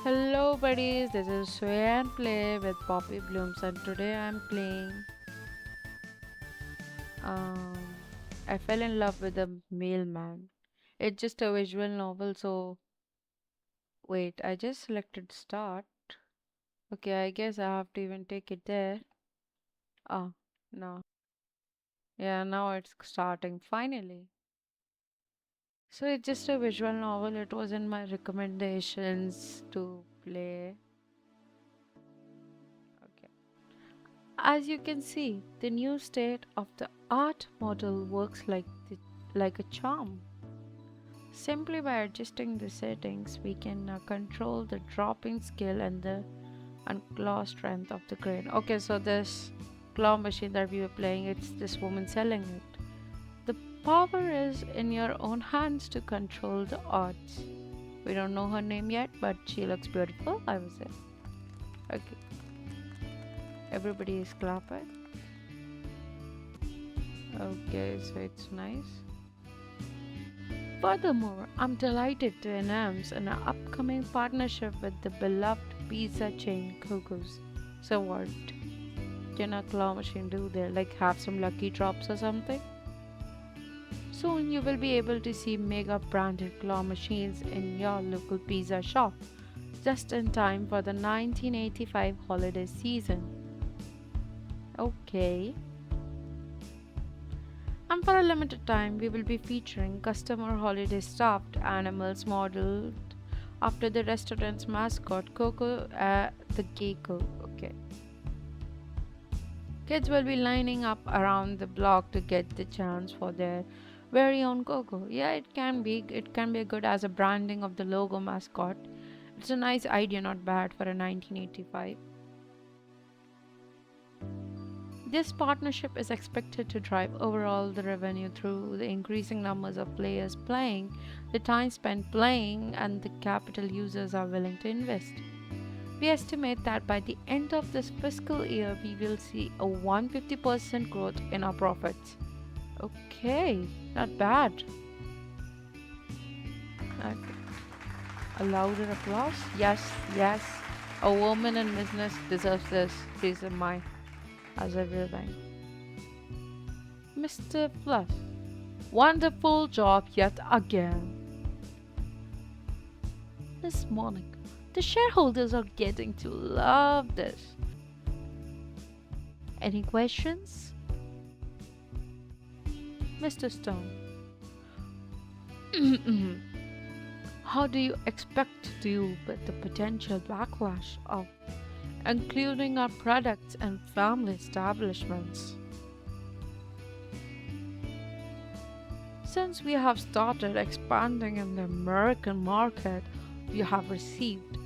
Hello buddies, this is Sway and Play with Poppy Blooms and today I'm playing um I fell in love with the Mailman. It's just a visual novel, so wait, I just selected start. Okay, I guess I have to even take it there. Ah, no. Yeah, now it's starting finally. So it's just a visual novel. It was in my recommendations to play. Okay. As you can see, the new state of the art model works like a charm. Simply by adjusting the settings, we can control the dropping scale and the claw strength of the grain. Okay, so this claw machine that we were playing, it's this woman selling it. The power is in your own hands to control the odds. We don't know her name yet, but she looks beautiful, I would say. Okay, everybody is clapping. Okay, so it's nice. Furthermore, I'm delighted to announce an upcoming partnership with the beloved pizza chain Coco's. So what can a claw machine do there? Like have some lucky drops or something? Soon you will be able to see mega branded claw machines in your local pizza shop, just in time for the 1985 holiday season. Okay. And for a limited time, we will be featuring customer holiday stuffed animals modeled after the restaurant's mascot, Coco the Gecko. Okay. Kids will be lining up around the block to get the chance for their very own Coco. Yeah, it can be good as a branding of the logo mascot. It's a nice idea, not bad for a 1985. This partnership is expected to drive overall the revenue through the increasing numbers of players playing, the time spent playing, and the capital users are willing to invest. We estimate that by the end of this fiscal year, we will see a 150% growth in our profits. Okay, not bad. Okay. A louder applause? Yes, yes. A woman in business deserves this. Please in mind as everything. Mr. Fluss. Wonderful job yet again. This morning, the shareholders are getting to love this. Any questions? Mr. Stone. How do you expect to deal with the potential backlash of including our products and family establishments? Since we have started expanding in the American market, we have received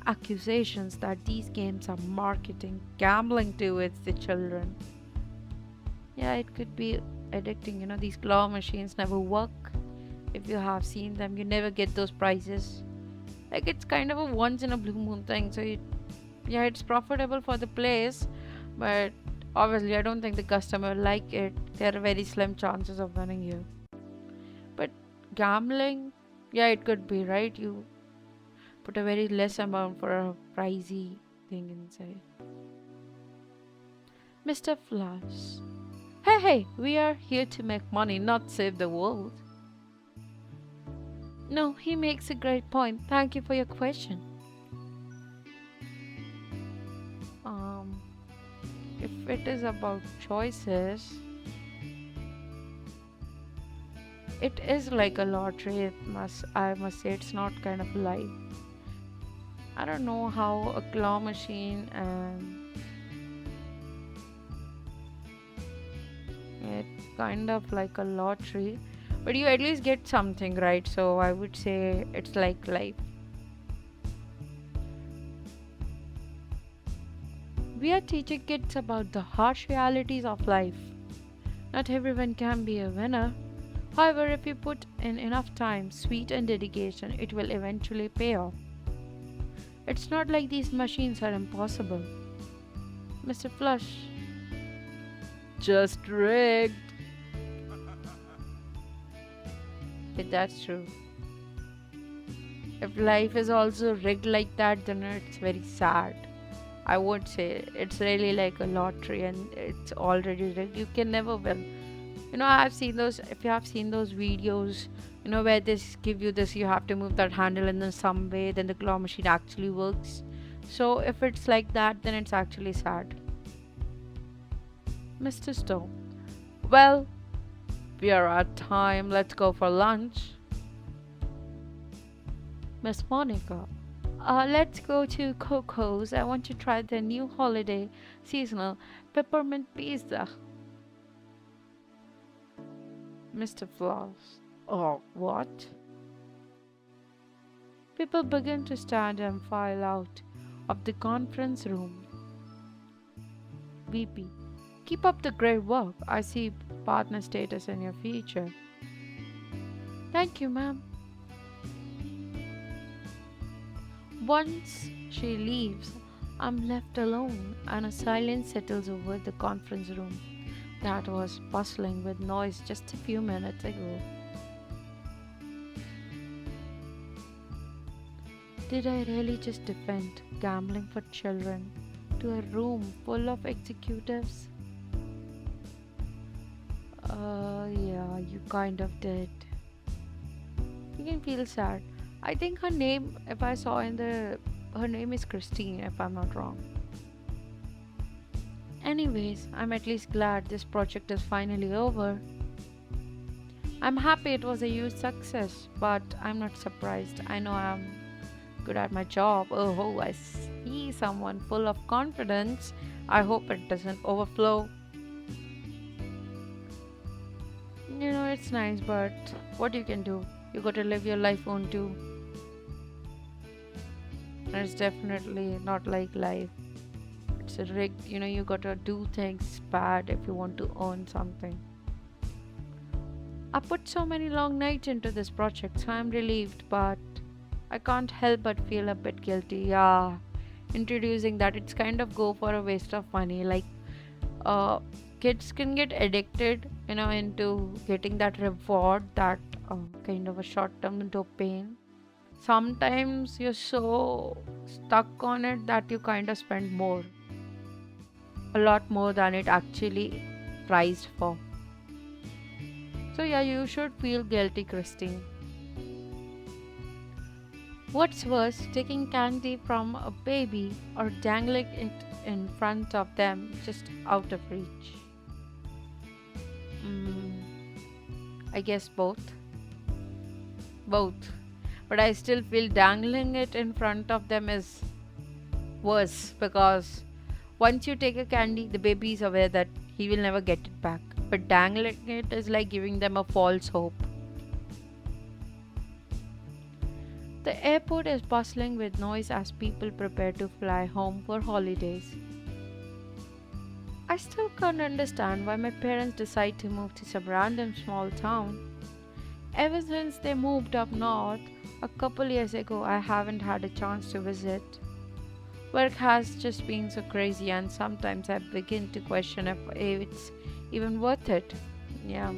accusations that these games are marketing gambling towards the children. Yeah, it could be addicting. These claw machines never work. If you have seen them, you never get those prizes. Like it's kind of a once in a blue moon thing. So yeah, it's profitable for the place, but obviously I don't think the customer like it. There are very slim chances of winning you. But gambling, yeah, it could be right. You put a very less amount for a pricey thing inside. Mr. Flush. Hey, hey, we are here to make money, not save the world. No, he makes a great point. Thank you for your question. Um, if it is about choices, it is like a lottery. I must say, it's not kind of life. I don't know how a claw machine and it's kind of like a lottery, but you at least get something, right? So I would say it's like life. We are teaching kids about the harsh realities of life. Not everyone can be a winner. However, if you put in enough time, sweat, and dedication, it will eventually pay off. It's not like these machines are impossible. Mr. Flush. Just rigged. That's true. If life is also rigged like that, then it's very sad. I would say it's really like a lottery and it's already rigged. You can never win. I've seen those, if you have seen those videos, where they give you this, you have to move that handle and then some way, then the claw machine actually works. So if it's like that, then it's actually sad. Mr. Stone. Well, we are at time. Let's go for lunch. Miss Monica. Let's go to Coco's. I want to try their new holiday seasonal peppermint pizza. Mr. Fluss. Oh, what? People begin to stand and file out of the conference room. VP. Keep up the great work. I see partner status in your future. Thank you, ma'am. Once she leaves, I'm left alone and a silence settles over the conference room that was bustling with noise just a few minutes ago. Did I really just defend gambling for children to a room full of executives? Yeah, you kind of did. You can feel sad. I think her name, if I saw in her name is Christine, if I'm not wrong. Anyways, I'm at least glad this project is finally over. I'm happy it was a huge success, but I'm not surprised. I know I'm good at my job. Oh, I see someone full of confidence. I hope it doesn't overflow. It's nice, but what you can do? You gotta live your life on too. And it's definitely not like life. It's a rigged, you gotta do things bad if you want to earn something. I put so many long nights into this project, so I'm relieved, but I can't help but feel a bit guilty. Yeah, introducing that it's kind of go for a waste of money. Like, uh, kids can get addicted, into getting that reward, that kind of a short-term dopamine. Sometimes you're so stuck on it that you kind of spend more, a lot more than it actually priced for. So yeah, you should feel guilty, Christine. What's worse, taking candy from a baby or dangling it in front of them just out of reach? Mm, I guess both. Both. But I still feel dangling it in front of them is worse because once you take a candy, the baby is aware that he will never get it back. But dangling it is like giving them a false hope. The airport is bustling with noise as people prepare to fly home for holidays. I still can't understand why my parents decide to move to some random small town. Ever since they moved up north a couple years ago, I haven't had a chance to visit. Work has just been so crazy, and sometimes I begin to question if it's even worth it. Yeah.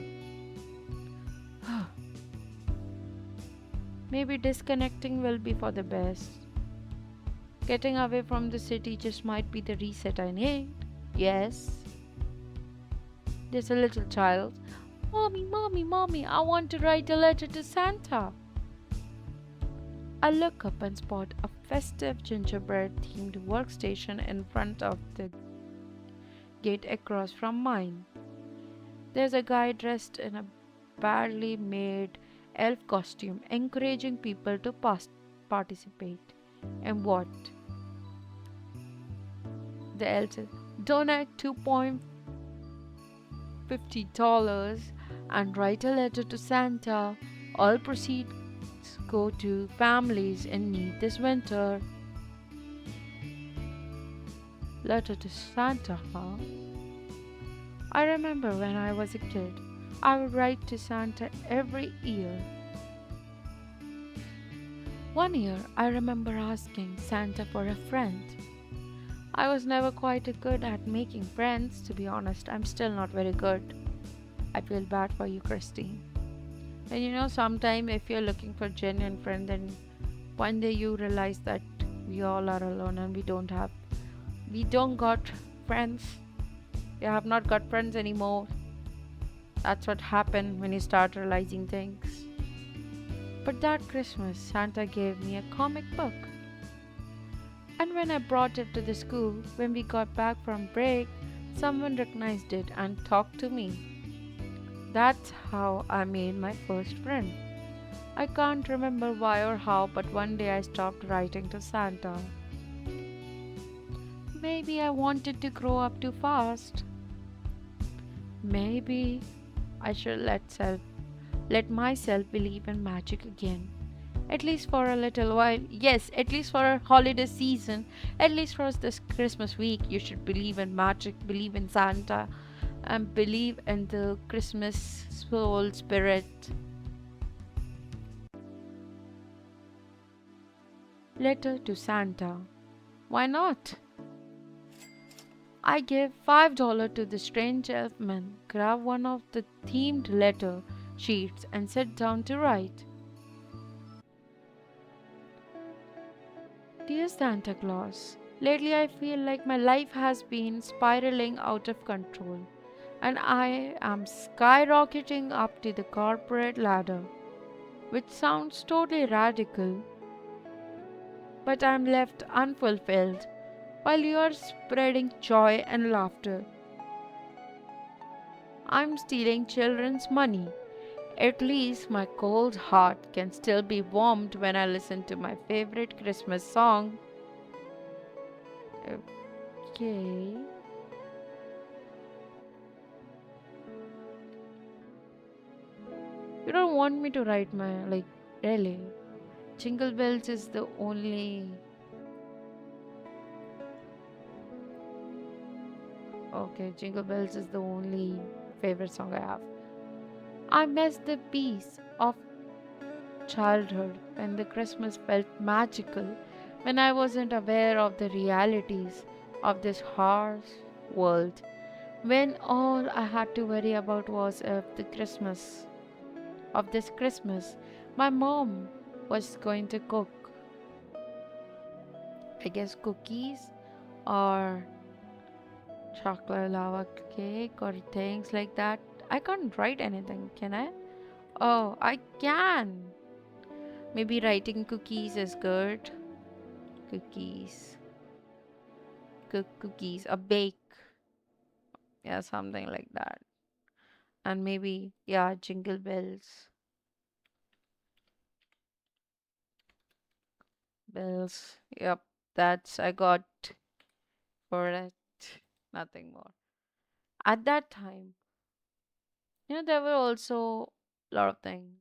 Maybe disconnecting will be for the best. Getting away from the city just might be the reset I need. Yes. There's a little child. Mommy, mommy, mommy, I want to write a letter to Santa. I look up and spot a festive gingerbread themed workstation in front of the gate across from mine. There's a guy dressed in a badly made elf costume encouraging people to participate. And what? The elf says, donate $2.50 and write a letter to Santa. All proceeds go to families in need this winter. Letter to Santa, huh? I remember when I was a kid, I would write to Santa every year. One year, I remember asking Santa for a friend. I was never quite good at making friends, to be honest. I'm still not very good. I feel bad for you, Christine. And sometime if you're looking for genuine friend, then One day you realize that we all are alone and we don't got friends. We have not got friends anymore. That's what happened when you start realizing things. But that Christmas, Santa gave me a comic book. And when I brought it to the school, when we got back from break, someone recognized it and talked to me. That's how I made my first friend. I can't remember why or how, but one day I stopped writing to Santa. Maybe I wanted to grow up too fast. Maybe I should let myself believe in magic again. At least for a little while. Yes, at least for a holiday season. At least for this Christmas week, you should believe in magic, believe in Santa, and believe in the Christmas soul spirit. Letter to Santa. Why not? I gave $5 to the strange elfman, grab one of the themed letter sheets, and sat down to write. Dear Santa Claus, lately I feel like my life has been spiraling out of control, and I am skyrocketing up to the corporate ladder, which sounds totally radical, but I'm left unfulfilled while you are spreading joy and laughter. I'm stealing children's money. At least my cold heart can still be warmed when I listen to my favorite Christmas song. Okay. You don't want me to write my, like, really? Jingle Bells is the only. Okay, Jingle Bells is the only favorite song I have. I miss the peace of childhood when the Christmas felt magical, when I wasn't aware of the realities of this harsh world, when all I had to worry about was of this Christmas, my mom was going to cook, I guess, cookies or chocolate lava cake or things like that. I can't write anything, can I? Oh, I can. Maybe writing cookies is good. Cookies. Cook cookies. A bake. Yeah, something like that. And maybe, yeah, jingle bells. Bells. Yep, that's I got for it. Nothing more. At that time, there were also a lot of things.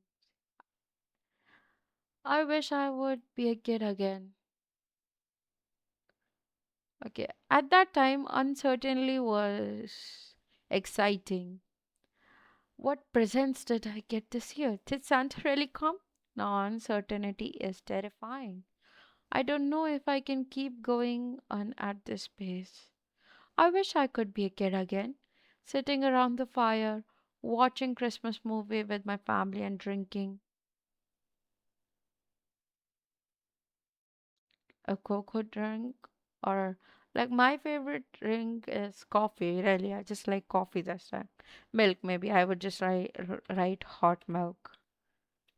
I wish I would be a kid again. Okay, at that time, uncertainty was exciting. What presents did I get this year? Did Santa really come? Now, uncertainty is terrifying. I don't know if I can keep going on at this pace. I wish I could be a kid again, sitting around the fire, watching Christmas movie with my family and drinking a cocoa drink or like my favorite drink is coffee. Really, I just like coffee this time. Milk, maybe I would just write hot milk.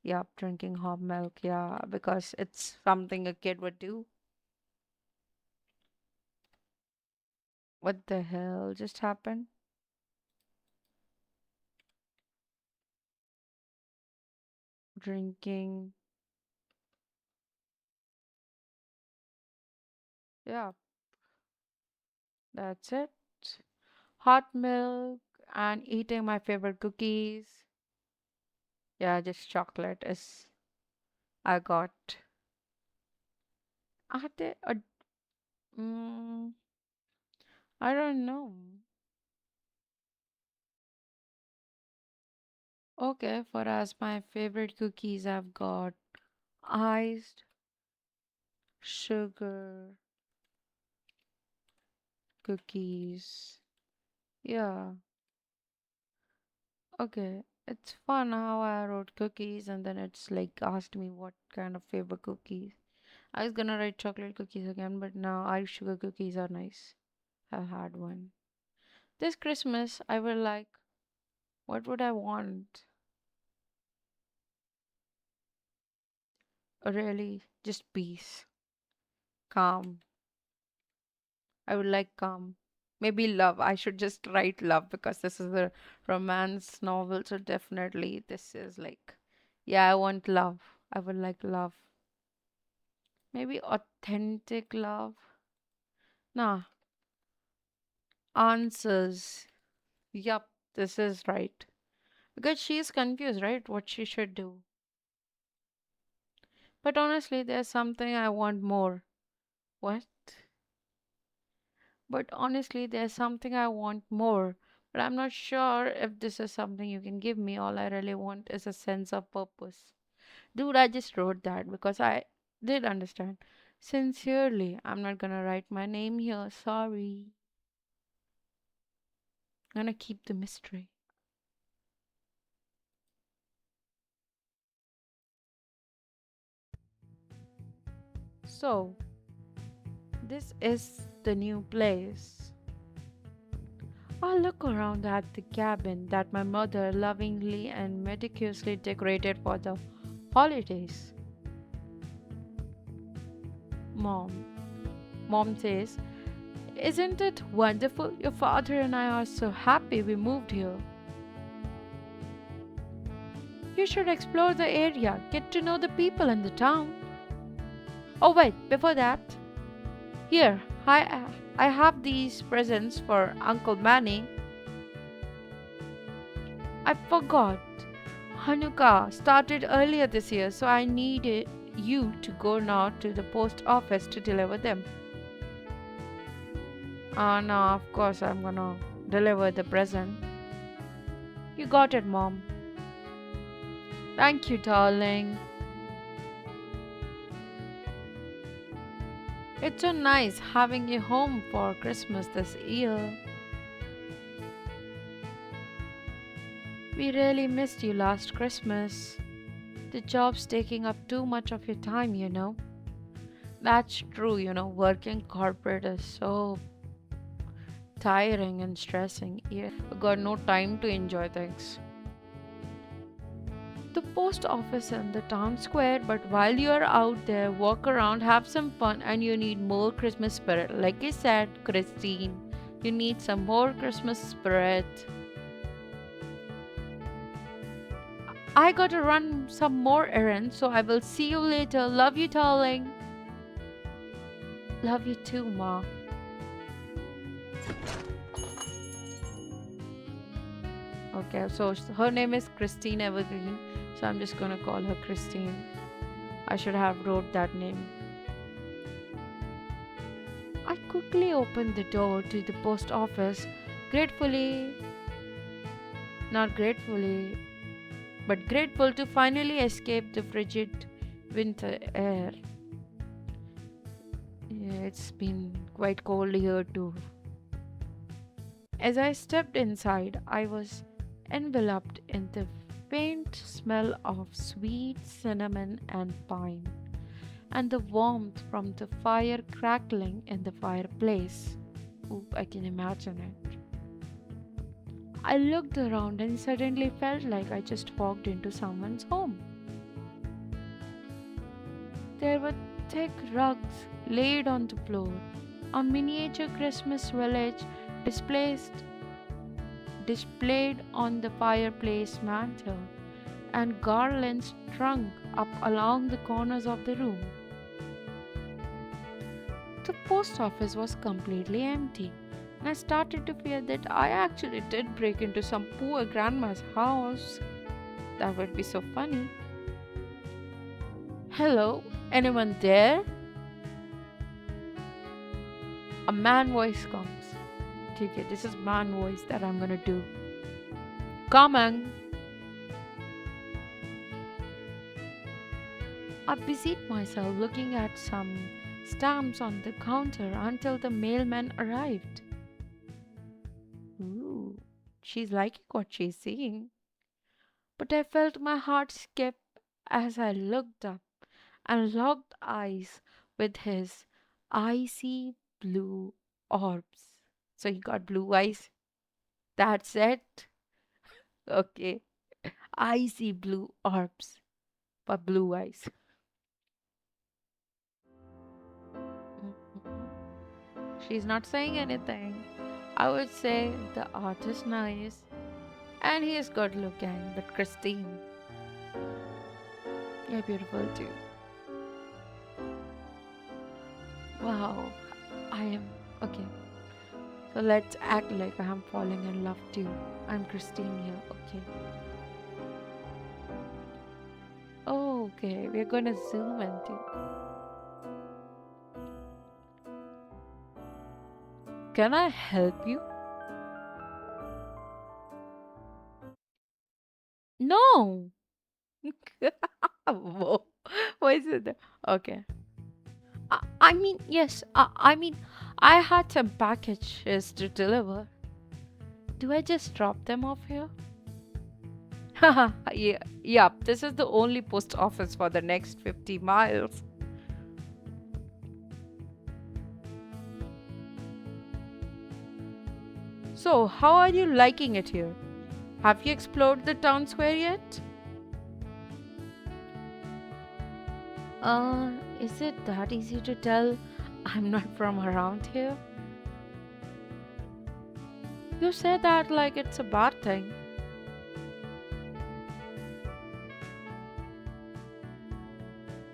Yeah, drinking hot milk. Yeah, because it's something a kid would do. What the hell just happened? Drinking. Yeah, that's it. Hot milk and eating my favorite cookies. Yeah, just chocolate is I got. Are they? Mm, I don't know. Okay, for us, my favorite cookies I've got iced sugar cookies. Yeah, okay. It's fun how I wrote cookies and then it's like asked me what kind of favorite cookies. I was gonna write chocolate cookies again, but now Irish sugar cookies are nice. I've had one. This Christmas, I will like, what would I want? Really, just peace, calm. I would like calm. Maybe love. I should just write love because this is a romance novel, so definitely this is like, yeah, I want love. I would like love. Maybe authentic love. Nah, answers. Yup, this is right. Because she is confused, right? What she should do. But honestly, there's something I want more. What? But honestly, there's something I want more. But I'm not sure if this is something you can give me. All I really want is a sense of purpose. Dude, I just wrote that because I did understand. Sincerely, I'm not gonna write my name here. Sorry. I'm gonna keep the mystery. So, this is the new place. I look around at the cabin that my mother lovingly and meticulously decorated for the holidays. Mom. Mom says, "Isn't it wonderful? Your father and I are so happy we moved here. You should explore the area, get to know the people in the town." Oh, wait, before that, here, I have these presents for Uncle Manny. I forgot. Hanukkah started earlier this year, so I needed you to go now to the post office to deliver them. No, of course, I'm gonna deliver the present. You got it, Mom. Thank you, darling. It's so nice having you home for Christmas this year. We really missed you last Christmas. The job's taking up too much of your time, you know. That's true, working corporate is so tiring and stressing. Yeah, we got no time to enjoy things. The post office in the town square, but while you're out there, walk around, have some fun, and you need more Christmas spirit. Like I said, Christine, you need some more Christmas spirit. I gotta run some more errands, so I will see you later. Love you, darling. Love you too, Ma. Okay, so her name is Christine Evergreen, so I'm just gonna call her Christine. I should have wrote that name. I quickly opened the door to the post office, gratefully, not gratefully, but grateful to finally escape the frigid winter air. Yeah, it's been quite cold here too. As I stepped inside, I was enveloped in the faint smell of sweet cinnamon and pine, and the warmth from the fire crackling in the fireplace. Ooh, I can imagine it. I looked around and suddenly felt like I just walked into someone's home. There were thick rugs laid on the floor, a miniature Christmas village displaced displayed on the fireplace mantel, and garlands strung up along the corners of the room. The post office was completely empty, and I started to fear that I actually did break into some poor grandma's house. That would be so funny. "Hello, anyone there?" A man voice comes. Okay, this is man voice that I'm gonna do. Coming. I busied myself looking at some stamps on the counter until the mailman arrived. Ooh, she's liking what she's seeing. But I felt my heart skip as I looked up and locked eyes with his icy blue orbs. So he got blue eyes. That's it. Okay. Icy blue orbs for blue eyes. Mhm. She's not saying anything. I would say the art is nice and he is good looking, but Christine, you're beautiful too. Wow, I am. Okay, so let's act like I'm falling in love too. I'm Christine here, okay? Oh, okay, we're gonna zoom into. Can I help you? No! Whoa, why is it? Okay. I mean, yes, I mean, I had some packages to deliver. Do I just drop them off here? Haha, yeah, yep, this is the only post office for the next 50 miles. So, how are you liking it here? Have you explored the town square yet? Uh, is it that easy to tell I'm not from around here? You say that like it's a bad thing.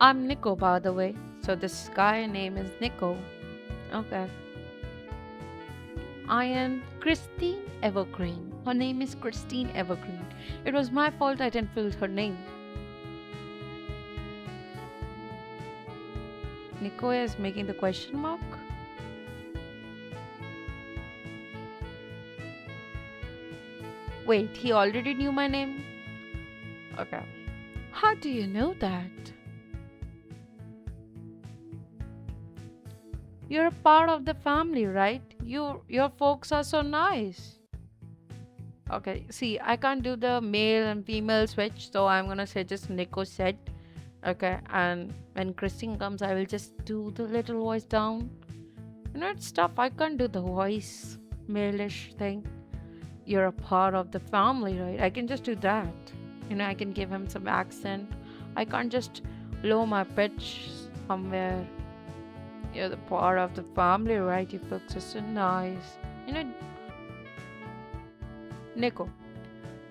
I'm Nico, by the way. So this guy name is Nico. Okay. I am Christine Evergreen. Her name is Christine Evergreen. It was my fault I didn't fill her name. Nico is making the question mark. Wait, he already knew my name? Okay. How do you know that? You're a part of the family, right? Your folks are so nice. Okay, see, I can't do the male and female switch, so I'm gonna say just Nico said. Okay, and when Christine comes, I will just do the little voice down. You know, it's tough. I can't do the voice male-ish thing. You're a part of the family, right? I can just do that. You know, I can give him some accent. I can't just lower my pitch somewhere. You're the part of the family, right? Your folks are so nice. You know, Nico,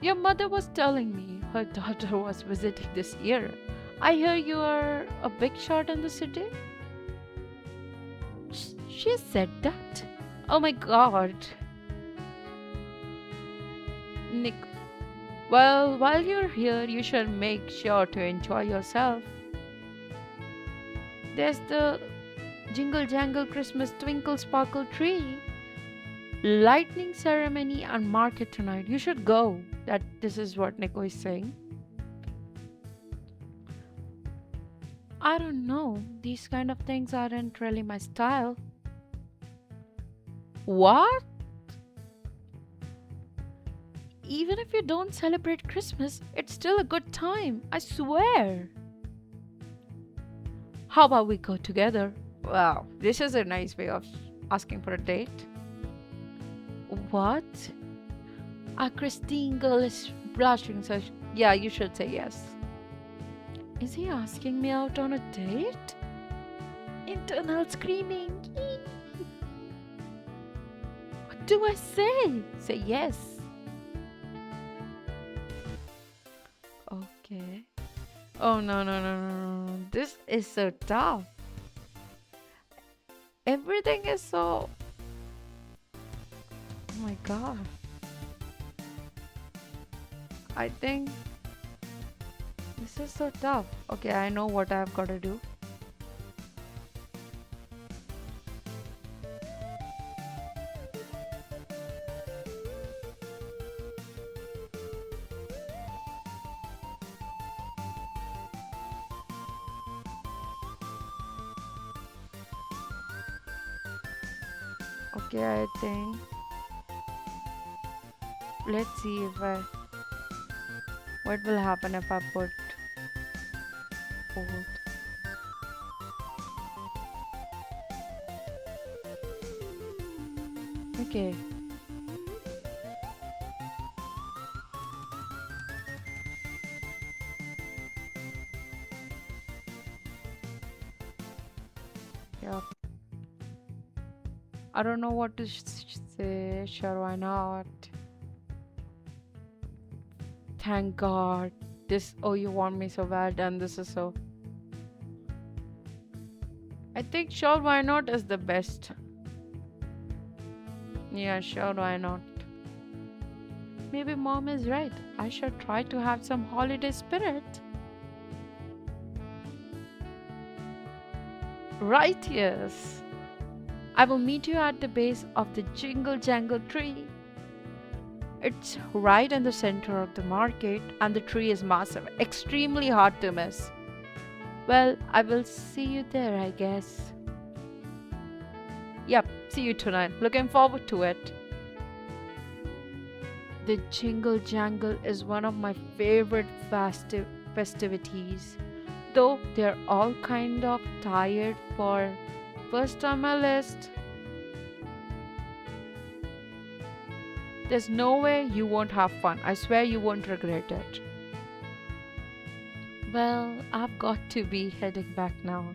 your mother was telling me her daughter was visiting this year. I hear you are a big shot in the city. She said that. Oh my god. Nick, well, while you're here, you should make sure to enjoy yourself. There's the Jingle Jangle Christmas Twinkle Sparkle Tree lightning ceremony and market tonight. You should go. That this is what Nico is saying. I don't know. These kind of things aren't really my style. What? Even if you don't celebrate Christmas, it's still a good time. I swear. How about we go together? Wow, this is a nice way of asking for a date. What? Our Christine girl is blushing, so yeah, you should say yes. Is he asking me out on a date? Internal screaming. What do I say? Say yes. Okay. Oh no no no no no! No. This is so tough. Everything is so. Oh my god. I think this is so tough. Okay, I know what I've got to do. Okay, I think. Let's see if I. What will happen if I put both? Okay. Yeah. I don't know what to say. Sure, why not? Thank God. This, oh, you want me so bad, and this is so. I think sure, why not is the best. Yeah, sure, why not? Maybe mom is right. I should try to have some holiday spirit. Right, yes. I will meet you at the base of the jingle jangle tree. It's right in the center of the market, and the tree is massive, extremely hard to miss. Well, I will see you there, I guess. Yep, see you tonight. Looking forward to it. The jingle jangle is one of my favorite festivities, though they're all kind of tired for first on my list. There's no way you won't have fun. I swear you won't regret it. Well, I've got to be heading back now.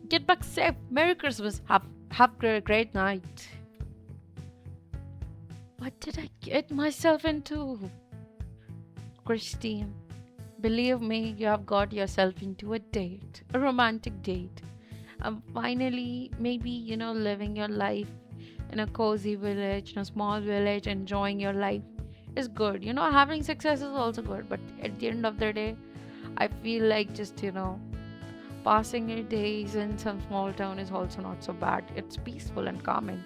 Get back safe. Merry Christmas. Have a great night. What did I get myself into? Christine, believe me, you have got yourself into a date, a romantic date. I'm finally, maybe, living your life in a cozy village, in a small village, enjoying your life is good. Having success is also good, but at the end of the day, I feel like just, passing your days in some small town is also not so bad. It's peaceful and calming.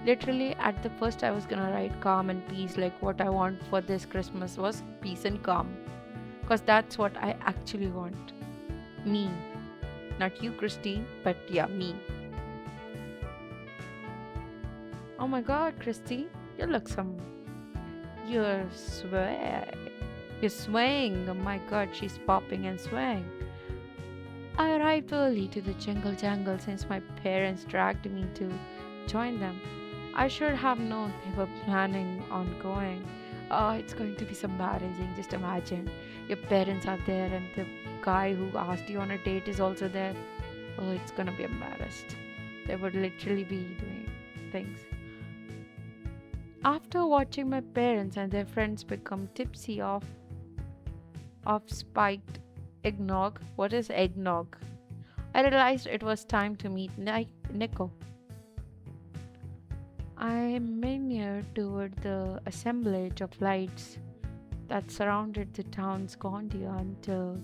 Literally, at the first, I was gonna write calm and peace, like what I want for this Christmas was peace and calm. Because that's what I actually want. Me. Not you, Christine, but yeah, me. Oh my god, Christine, you look some. You're sway. You're swaying. Oh my god, she's popping and swaying. I arrived early to the jingle jangle since my parents dragged me to join them. I should have known they were planning on going. Oh, it's going to be so embarrassing. Just imagine your parents are there and the guy who asked you on a date is also there. Oh, it's gonna be embarrassed. They would literally be doing things. After watching my parents and their friends become tipsy of spiked eggnog, what is eggnog? I realized it was time to meet Nico. I meandered toward the assemblage of lights that surrounded the town's gaudy until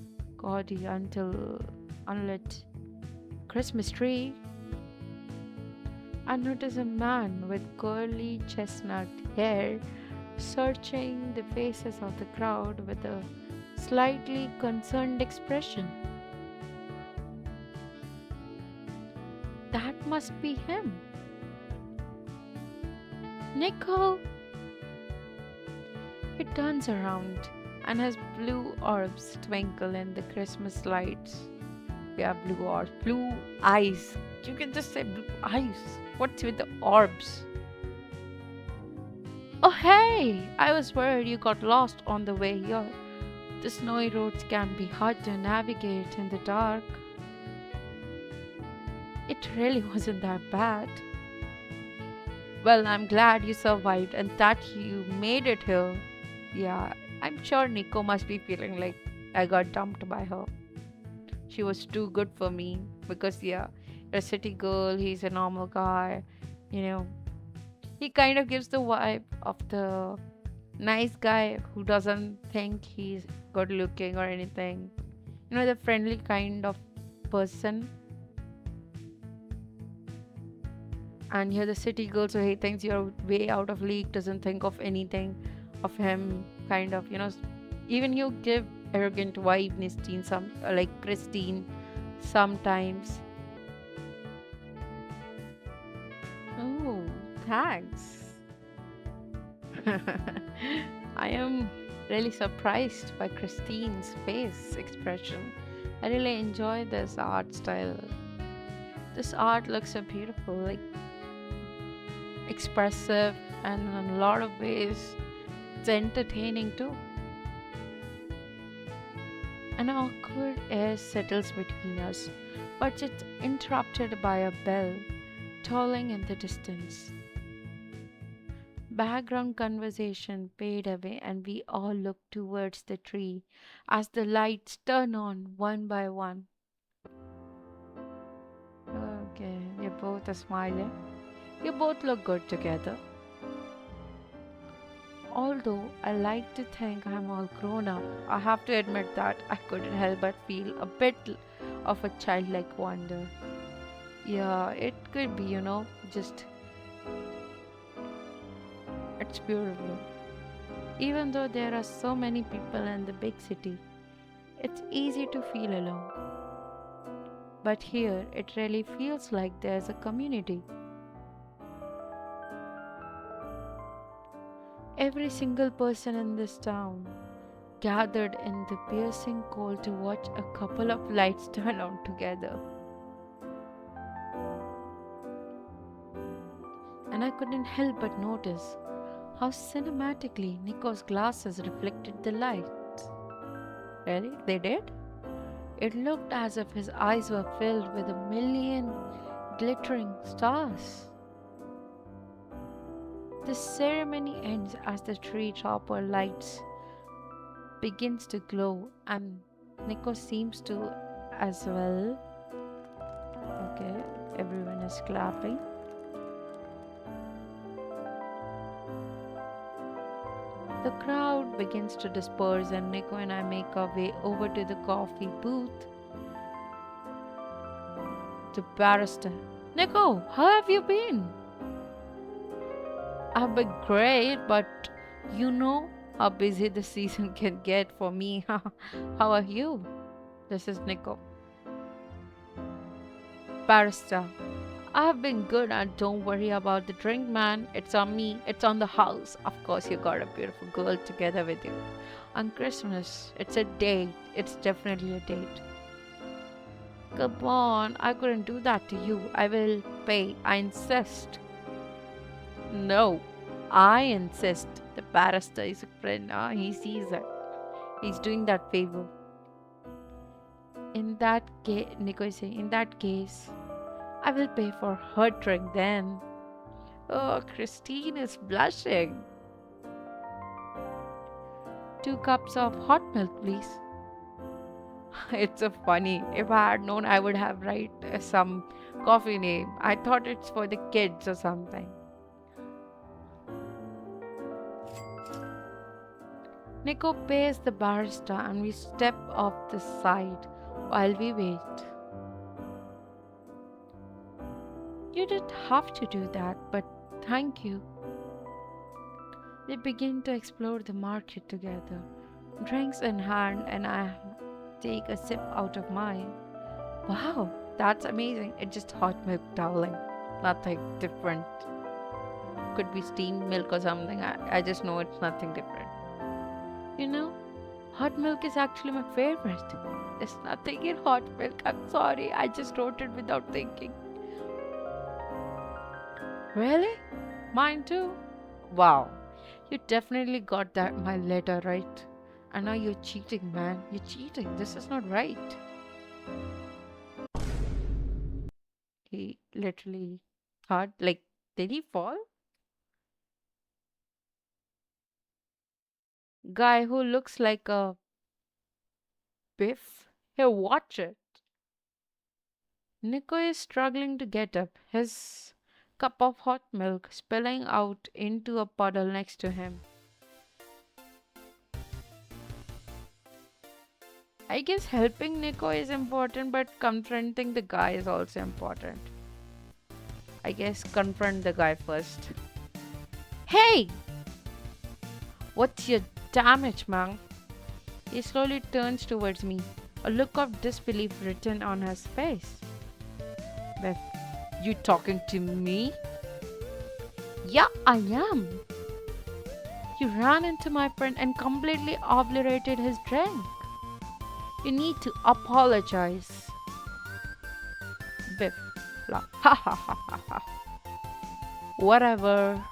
unlit Christmas tree. I noticed a man with curly chestnut hair searching the faces of the crowd with a slightly concerned expression. That must be him. Nico! He turns around and his blue orbs twinkle in the Christmas lights. Yeah, blue orbs. Blue eyes. You can just say blue eyes. What's with the orbs? Oh, hey! I was worried you got lost on the way here. The snowy roads can be hard to navigate in the dark. It really wasn't that bad. Well, I'm glad you survived and that you made it here. Yeah, I'm sure Nico must be feeling like I got dumped by her. She was too good for me because, yeah, you're a city girl, he's a normal guy. You know, he kind of gives the vibe of the nice guy who doesn't think he's good looking or anything. The friendly kind of person. And you're the city girl, so he thinks you're way out of league, doesn't think of anything of him, kind of, even you give arrogant vibe, Christine, like Christine, sometimes. Oh, thanks. I am really surprised by Christine's face expression. I really enjoy this art style. This art looks so beautiful. Like, expressive, and in a lot of ways, it's entertaining too. An awkward air settles between us, but it's interrupted by a bell tolling in the distance. Background conversation fade away, and we all look towards the tree as the lights turn on one by one. Okay, you both are smiling. You both look good together. Although I like to think I'm all grown up, I have to admit that I couldn't help but feel a bit of a childlike wonder. Yeah, it could be, just it's beautiful. Even though there are so many people in the big city, it's easy to feel alone. But here, it really feels like there's a community. Every single person in this town gathered in the piercing cold to watch a couple of lights turn on together. And I couldn't help but notice how cinematically Nico's glasses reflected the lights. Really? They did? It looked as if his eyes were filled with a million glittering stars. The ceremony ends as the tree topper lights begins to glow and Nico seems to as well. Okay, everyone is clapping. The crowd begins to disperse and Nico and I make our way over to the coffee booth. The barrister. Nico, how have you been? I've been great, but you know how busy the season can get for me. How are you? This is Nico. Barrister. I've been good and don't worry about the drink, man. It's on me. It's on the house. Of course, you got a beautiful girl together with you. On Christmas, it's a date. It's definitely a date. Come on, I couldn't do that to you. I will pay. I insist. No, I insist. The barrister is a friend. He sees it. He's doing that favor. In that case, Nico is saying, in that case, I will pay for her drink then. Oh, Christine is blushing. 2 cups of hot milk, please. It's so funny. If I had known, I would have write some coffee name. I thought it's for the kids or something. Nico pays the barista and we step off the side while we wait. You didn't have to do that, but thank you. We begin to explore the market together, drinks in hand, and I take a sip out of mine. Wow, that's amazing. It's just hot milk, darling. Nothing different. Could be steamed milk or something. I just know it's nothing different. You know, hot milk is actually my favorite. There's nothing in hot milk. I'm sorry. I just wrote it without thinking. Really? Mine too? Wow. You definitely got that my letter right. And now you're cheating, man. You're cheating. This is not right. He literally thought, like, did he fall? Guy who looks like a biff? Here, watch it. Nico is struggling to get up, his cup of hot milk spilling out into a puddle next to him. I guess helping Nico is important, but confronting the guy is also important. I guess confront the guy first. Hey! What's your damage, man? He slowly turns towards me, a look of disbelief written on his face. Beth, you talking to me? Yeah, I am. You ran into my friend and completely obliterated his drink. You need to apologize. Biff, laugh. Ha ha ha ha ha. Whatever.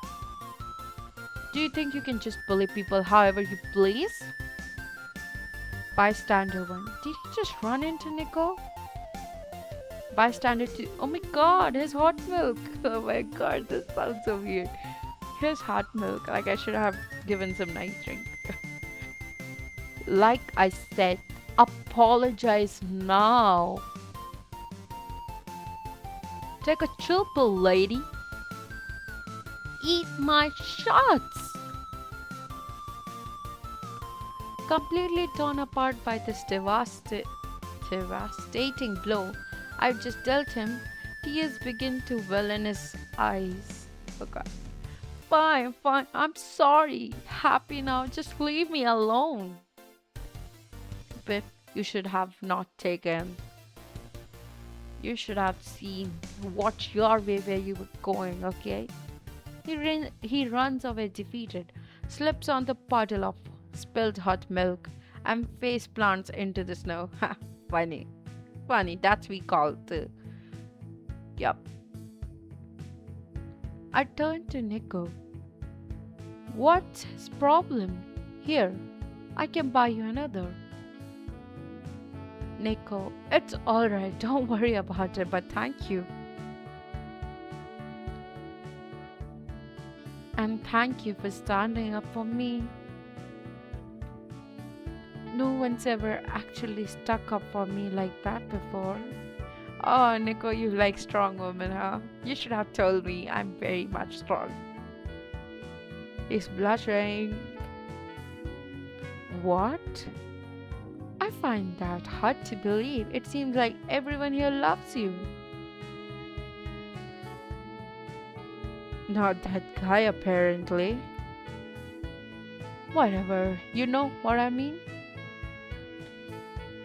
Do you think you can just bully people however you please? Bystander 1. Did he just run into Nico? Bystander 2. Oh my god, his hot milk. Oh my god, this sounds so weird. Here's hot milk. Like, I should have given some nice drink. Like I said, apologize now. Take a chill pill, lady. Eat my shots. Completely torn apart by this devastating blow I've just dealt him, tears begin to well in his eyes. Oh God. Fine, fine, I'm sorry. Happy now, just leave me alone. But you should have not taken. You should have seen, watch your way where you were going, okay? He runs away defeated, slips on the puddle of spilled hot milk, and face plants into the snow. Ha, funny. Funny, that's we call the. Yup. I turned to Nico. What's his problem? Here, I can buy you another. Nico, it's alright, don't worry about it, but thank you. And thank you for standing up for me. No one's ever actually stuck up for me like that before. Oh, Nico, you like strong women, huh? You should have told me I'm very much strong. He's blushing. What? I find that hard to believe. It seems like everyone here loves you. Not that guy, apparently. Whatever, you know what I mean?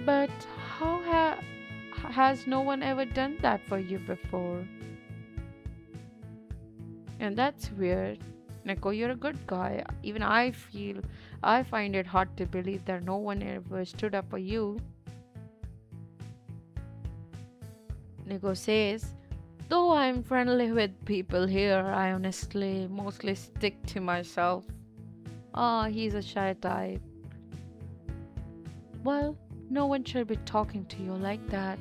But has no one ever done that for you before? And that's weird. Nico, you're a good guy. Even I find it hard to believe that no one ever stood up for you. Nico says, though I'm friendly with people here, I honestly mostly stick to myself. Ah, he's a shy type. Well, no one should be talking to you like that.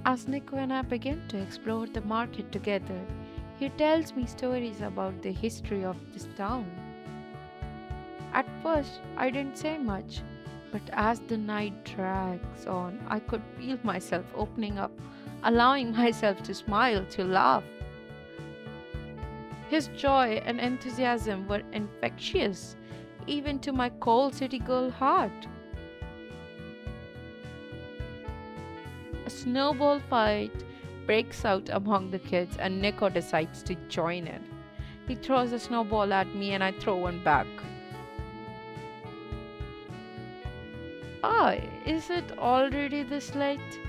As Nico and I begin to explore the market together, he tells me stories about the history of this town. At first, I didn't say much, but as the night drags on, I could feel myself opening up, allowing myself to smile, to laugh. His joy and enthusiasm were infectious, even to my cold city girl heart. A snowball fight breaks out among the kids, and Nico decides to join in. He throws a snowball at me, and I throw one back. Ah, is it already this late?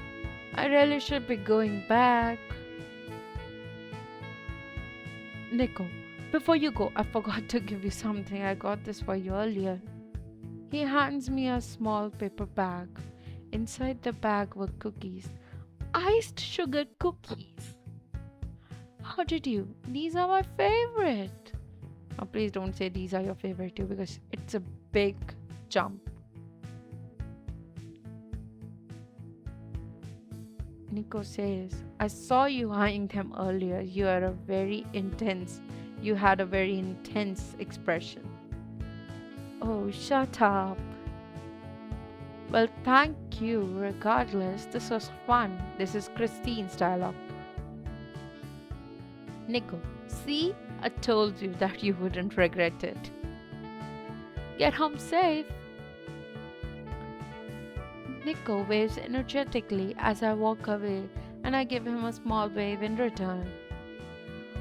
I really should be going back. Nico, before you go, I forgot to give you something. I got this for you earlier. He hands me a small paper bag. Inside the bag were cookies. Iced sugar cookies. How did you? These are my favorite. Oh, please don't say these are your favorite too, because it's a big jump. Nico says, I saw you eyeing them earlier. You had a very intense expression. Oh, shut up. Well, thank you. Regardless, this was fun. This is Christine's dialogue. Nico, see? I told you that you wouldn't regret it. Get home safe. Nico waves energetically as I walk away, and I give him a small wave in return.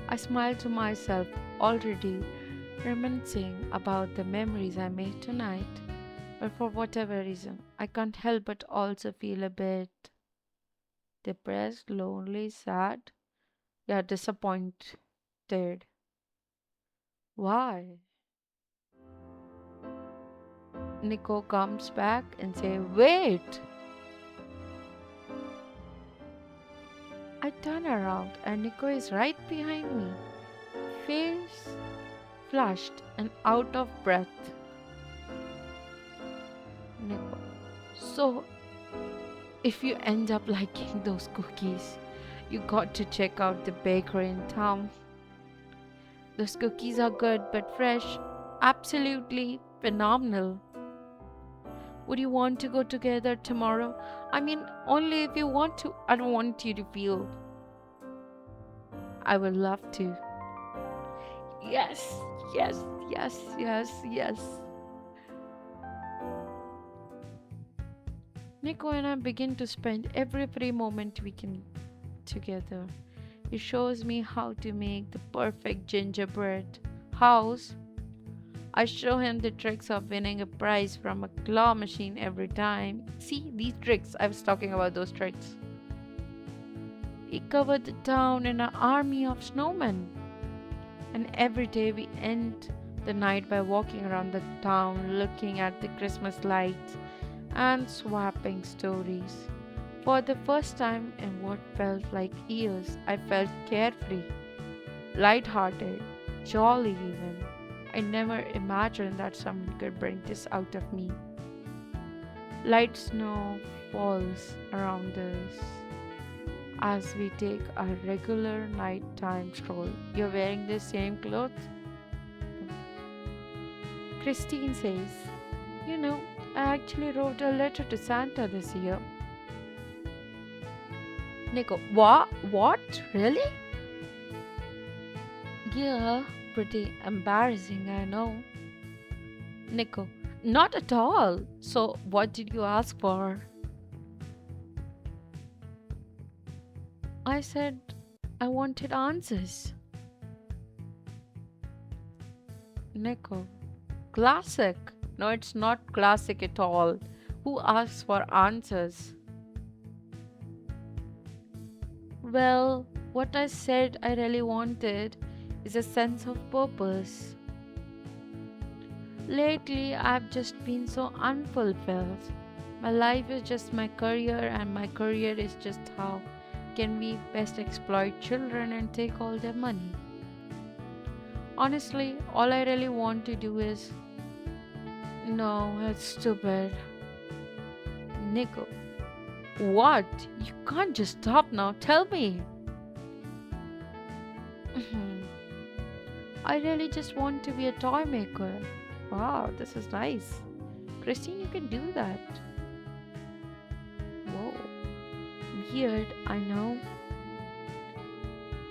I smile to myself, already reminiscing about the memories I made tonight, but for whatever reason, I can't help but also feel a bit depressed, lonely, sad, yeah, disappointed. Why? Nico comes back and say, wait! I turn around and Nico is right behind me, face flushed and out of breath. Nico, so if you end up liking those cookies, you got to check out the bakery in town. Those cookies are good but fresh, absolutely phenomenal. Would you want to go together tomorrow? I mean, only if you want to. I don't want you to feel. I would love to. Yes, yes, yes, yes, yes. Nico and I begin to spend every free moment we can together. He shows me how to make the perfect gingerbread house. I show him the tricks of winning a prize from a claw machine every time. See, these tricks, I was talking about those tricks. He covered the town in an army of snowmen. And every day we end the night by walking around the town, looking at the Christmas lights and swapping stories. For the first time in what felt like years, I felt carefree, light-hearted, jolly even. I never imagined that someone could bring this out of me. Light snow falls around us as we take a regular nighttime stroll. You're wearing the same clothes? Christine says, You know, I actually wrote a letter to Santa this year. Nico, what? What? Really? Yeah, pretty embarrassing, I know. Nico, not at all. So, what did you ask for? I said I wanted answers. Nico, classic. No, it's not classic at all. Who asks for answers? Well, what I said I really wanted is a sense of purpose. Lately, I've just been so unfulfilled. My life is just my career, and my career is just how can we best exploit children and take all their money. Honestly, all I really want to do is. No, it's stupid. Nico, what? You can't just stop now. Tell me. I really just want to be a toy maker. Wow, this is nice. Christine, you can do that. Whoa. Weird, I know.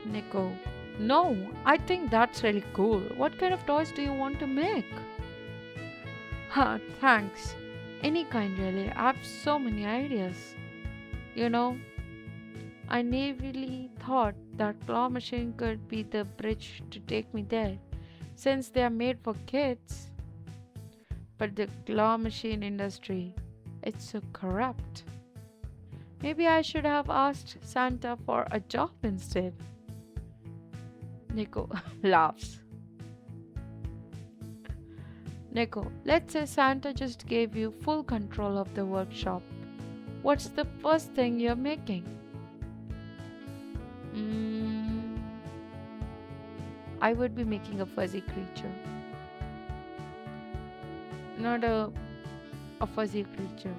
Nico. No, I think that's really cool. What kind of toys do you want to make? Huh, thanks. Any kind, really. I have so many ideas. You know, I naively thought that claw machine could be the bridge to take me there, since they are made for kids. But the claw machine industry, it's so corrupt. Maybe I should have asked Santa for a job instead. Nico laughs. Nico, let's say Santa just gave you full control of the workshop. What's the first thing you're making? I would be making a fuzzy creature. Not a fuzzy creature.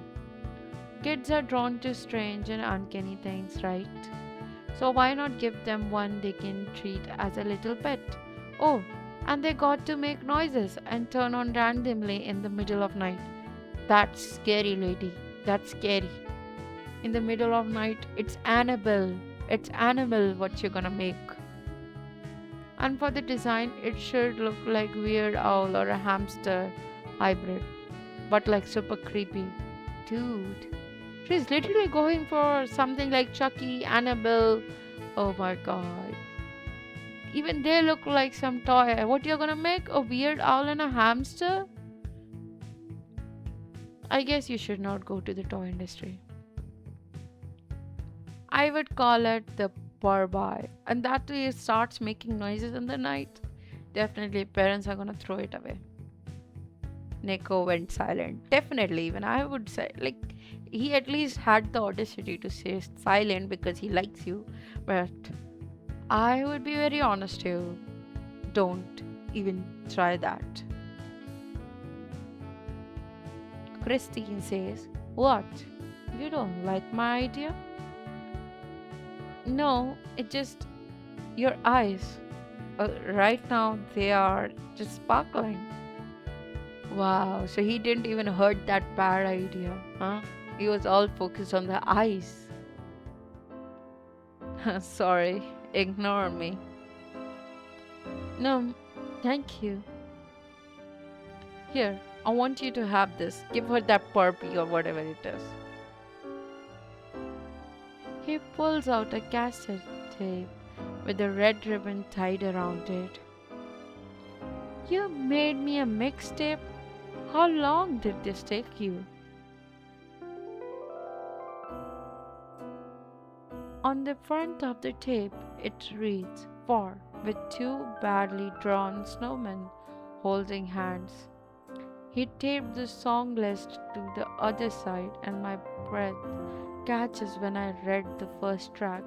Kids are drawn to strange and uncanny things, right? So why not give them one they can treat as a little pet? Oh, and they got to make noises and turn on randomly in the middle of night. That's scary, lady. That's scary. In the middle of night, it's Annabelle. It's Annabelle what you're gonna make. And for the design, it should look like Weird Owl or a hamster hybrid, but like super creepy. Dude, she's literally going for something like Chucky, Annabelle. Oh my god. Even they look like some toy. What you're gonna make? A weird owl and a hamster? I guess you should not go to the toy industry. I would call it the Barbie. And that way it starts making noises in the night. Definitely parents are gonna throw it away. Nico went silent. Definitely, even I would say, like, He at least had the audacity to stay silent because he likes you. But I would be very honest here. Don't even try that. Christine says, "What? You don't like my idea?" "No, it just your eyes. Right now they are just sparkling." Wow, so he didn't even heard that bad idea, huh? He was all focused on the eyes. Sorry, ignore me. No, thank you. Here, I want you to have this. Give her that puppy or whatever it is. He pulls out a cassette tape with a red ribbon tied around it. "You made me a mixtape? How long did this take you?" On the front of the tape, it reads "For" with two badly drawn snowmen holding hands. He taped the song list to the other side, and my breath catches when I read the first track.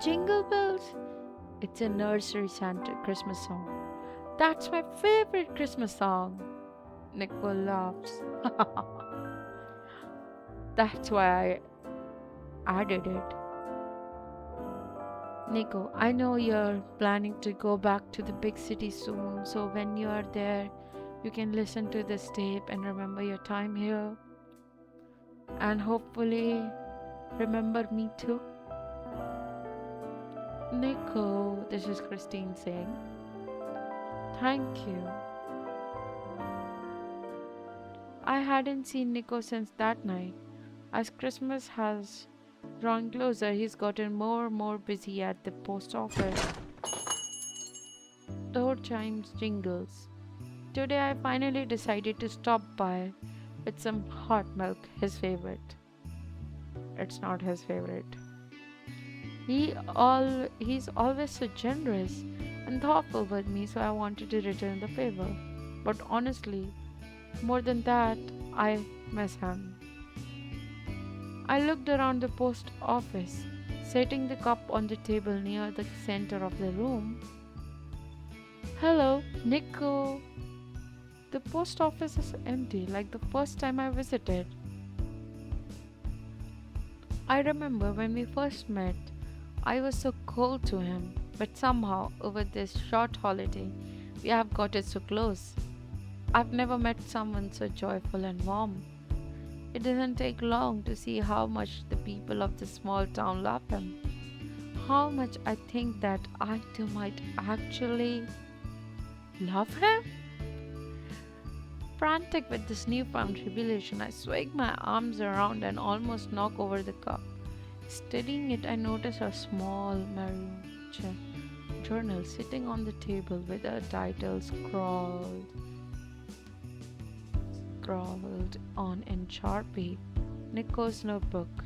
"Jingle Bells?" It's a nursery Santa Christmas song. "That's my favorite Christmas song." Nicole laughs. "That's why I added it." "Nico, I know you're planning to go back to the big city soon, so when you are there, you can listen to this tape and remember your time here, and hopefully remember me too." "Nico," this is Christine saying, "thank you." I hadn't seen Nico since that night. As Christmas has drawn closer, he's gotten more and more busy at the post office. Door chimes jingles. Today I finally decided to stop by with some hot milk, his favorite. It's not his favorite. He's always so generous and thoughtful with me, so I wanted to return the favor. But honestly, more than that, I miss him. I looked around the post office, setting the cup on the table near the center of the room. "Hello, Nico." The post office is empty, like the first time I visited. I remember when we first met, I was so cold to him, but somehow, over this short holiday, we have got it so close. I've never met someone so joyful and warm. It doesn't take long to see how much the people of this small town love him. How much I think that I too might actually love him? Frantic with this newfound revelation, I swing my arms around and almost knock over the cup. Studying it, I notice a small maroon journal sitting on the table with a title scrawled on in Sharpie. Nico's notebook.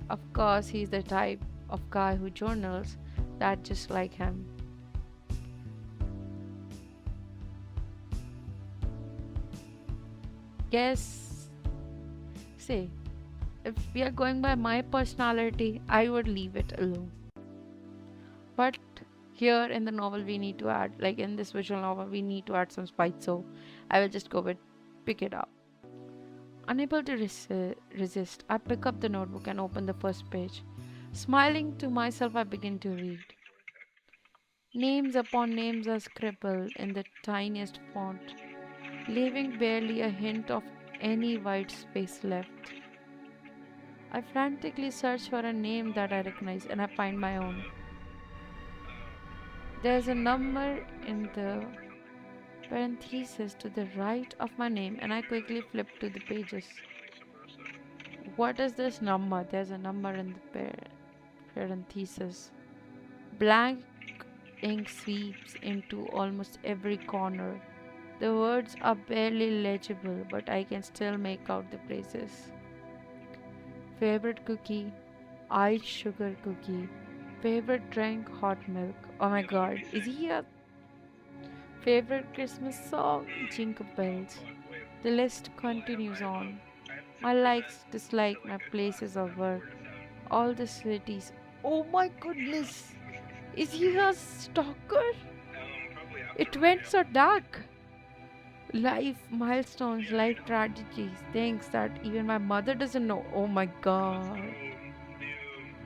Of course, he's the type of guy who journals that just like him. Guess, say, if we are going by my personality, I would leave it alone. But here in the novel, we need to add, like in this visual novel, we need to add some spice. So I will just go with pick it up. Unable to resist, I pick up the notebook and open the first page. Smiling to myself, I begin to read. Names upon names are scribbled in the tiniest font, leaving barely a hint of any white space left. I frantically search for a name that I recognize and I find my own. There's a number in the parenthesis to the right of my name, and I quickly flip to the pages. What is this number? There's a number in the parenthesis. Blank ink sweeps into almost every corner. The words are barely legible, but I can still make out the phrases. Favorite cookie, iced sugar cookie. Favorite drink, hot milk. Oh my god, is he a favorite Christmas song? Jingle bells. The list continues on. my likes, dislike, my places of work, all the cities. Oh my goodness! Is he a stalker? It went so dark. Life milestones, life tragedies, things that even my mother doesn't know. Oh my god.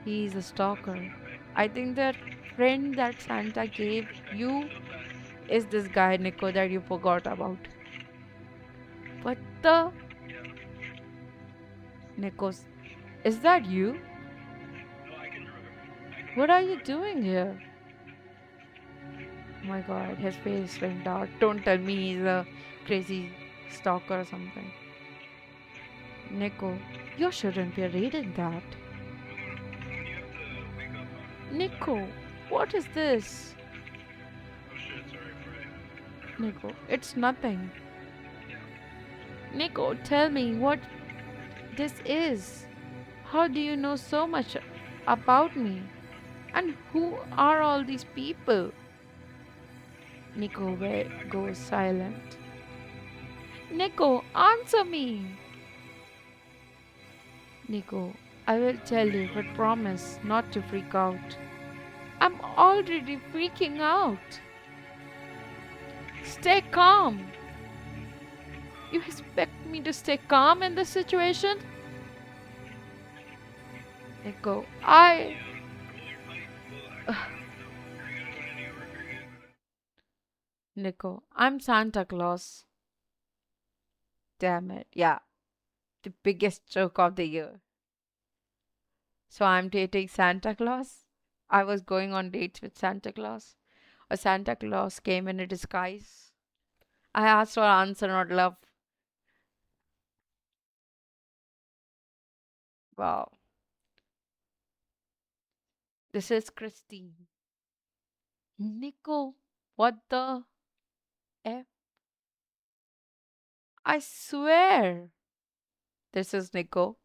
He's a stalker. I think that friend that Santa gave you is this guy Nico that you forgot about. What the Nikos? Is that you? What are you doing here? Oh my god, his face went dark. Don't tell me he's a crazy stalker or something. Nico, you shouldn't be reading that. Nico, what is this? Nico, it's nothing. Nico, tell me what this is. How do you know so much about me? And who are all these people? Nico goes silent. Nico, answer me! Nico, I will tell you, but promise not to freak out. I'm already freaking out. Stay calm. You expect me to stay calm in this situation? Nico, Nico, I'm Santa Claus. Damn it. Yeah, the biggest joke of the year. So I'm dating Santa Claus? I was going on dates with Santa Claus. Or Santa Claus came in a disguise. I asked for answer, not love. Wow. This is Christine. Nico, what the F? I swear. This is Nico.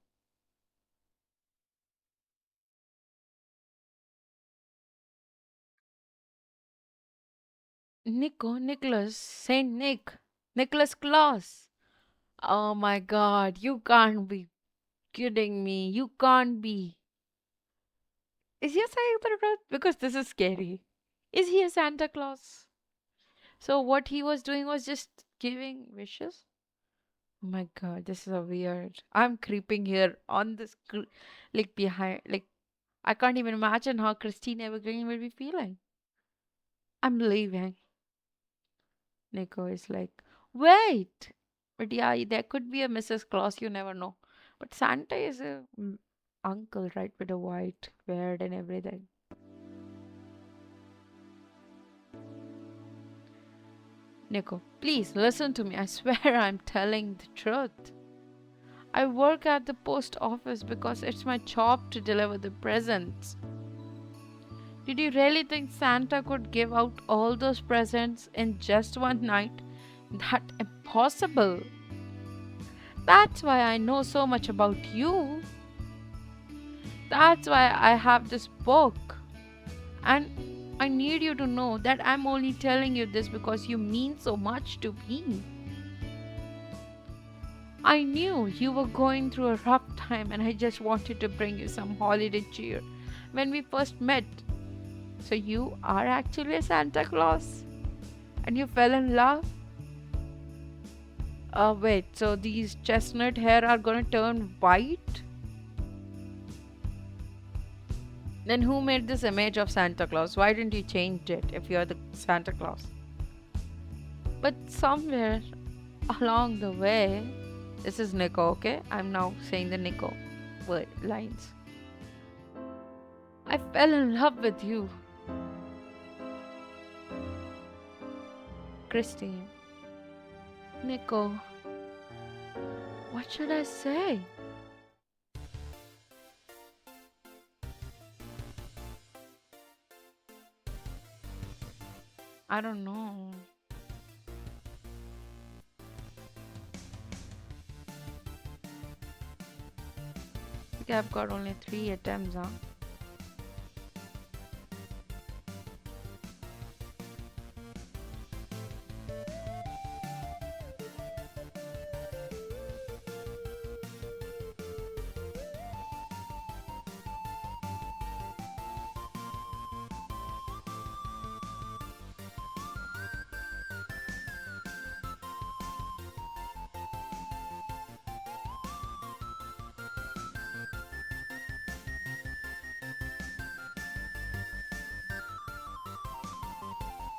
Nico, Nicholas, Saint Nick, Nicholas Claus. Oh my god, you can't be kidding me. You can't be. Is he a Santa Claus? Because this is scary. Is he a Santa Claus? So what he was doing was just giving wishes? Oh my god, this is a weird. I'm creeping here on the screen, like behind, like I can't even imagine how Christine Evergreen will be feeling. I'm leaving. Nico is like, wait. But yeah, there could be a Mrs. Claus, you never know. But Santa is a uncle, right, with a white beard and everything. Nico, please listen to me. I swear I'm telling the truth. I work at the post office because it's my job to deliver the presents. Did you really think Santa could give out all those presents in just one night? That's impossible. That's why I know so much about you. That's why I have this book. And I need you to know that I'm only telling you this because you mean so much to me. I knew you were going through a rough time and I just wanted to bring you some holiday cheer when we first met. So you are actually a Santa Claus and you fell in love? Wait, so these chestnut hair are gonna turn white? Then who made this image of Santa Claus? Why didn't you change it if you're the Santa Claus? But somewhere along the way, this is Nico, okay? I'm now saying the Nico word lines. I fell in love with you, Christine. Nico, what should I say? I don't know. I think I've got only 3 attempts, huh?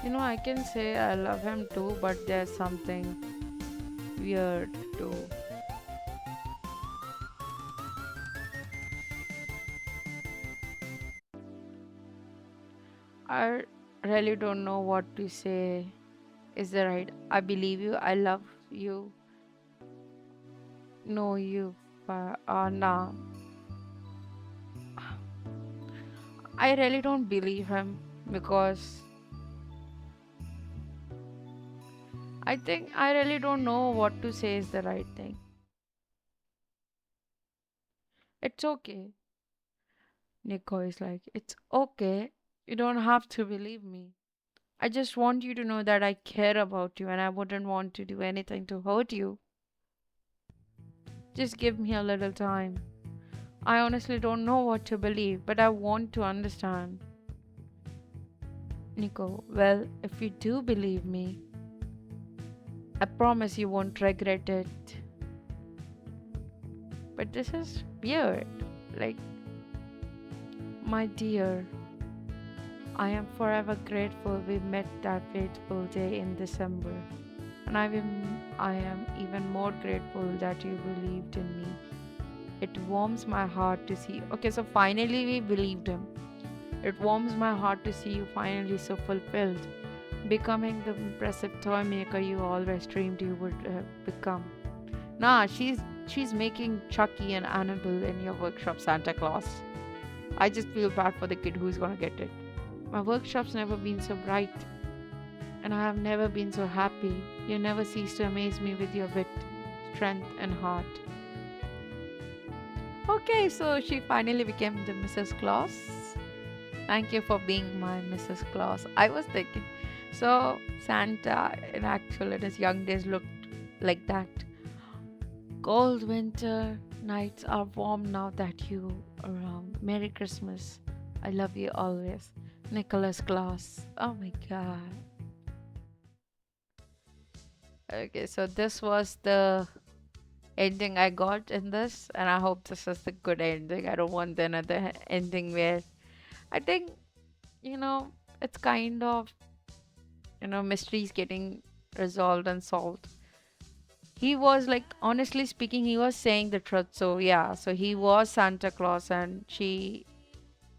I can say I love him too, but there's something weird too. I really don't know what to say. Is that right? I believe you. I love you. Know you. Nah. I really don't believe him because I think I really don't know what to say is the right thing. It's okay. Nico is like, it's okay. You don't have to believe me. I just want you to know that I care about you and I wouldn't want to do anything to hurt you. Just give me a little time. I honestly don't know what to believe, but I want to understand. Nico, well, if you do believe me, I promise you won't regret it. But this is weird. Like, my dear, I am forever grateful we met that fateful day in December. And I am even more grateful that you believed in me. It warms my heart to see. Okay, so finally we believed him. It warms my heart to see you finally so fulfilled, becoming the impressive toy maker you always dreamed you would become. Nah, she's making Chucky and Annabelle in your workshop, Santa Claus. I just feel bad for the kid who's gonna get it. My workshop's never been so bright, and I have never been so happy. You never cease to amaze me with your wit, strength, and heart. Okay, so she finally became the Mrs. Claus. Thank you for being my Mrs. Claus. I was thinking, so Santa in his young days looked like that. Cold winter nights are warm now that you around. Merry Christmas. I love you always. Nicholas Claus. Oh my god. Okay, so this was the ending I got in this, and I hope this is the good ending. I don't want another ending where I think, you know, it's kind of, mysteries getting resolved and solved. He was like, honestly speaking, he was saying the truth. So, yeah, so he was Santa Claus and she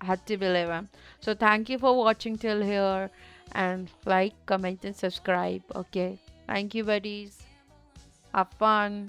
had to believe him. So, thank you for watching till here and like, comment, and subscribe. Okay, thank you, buddies. Have fun.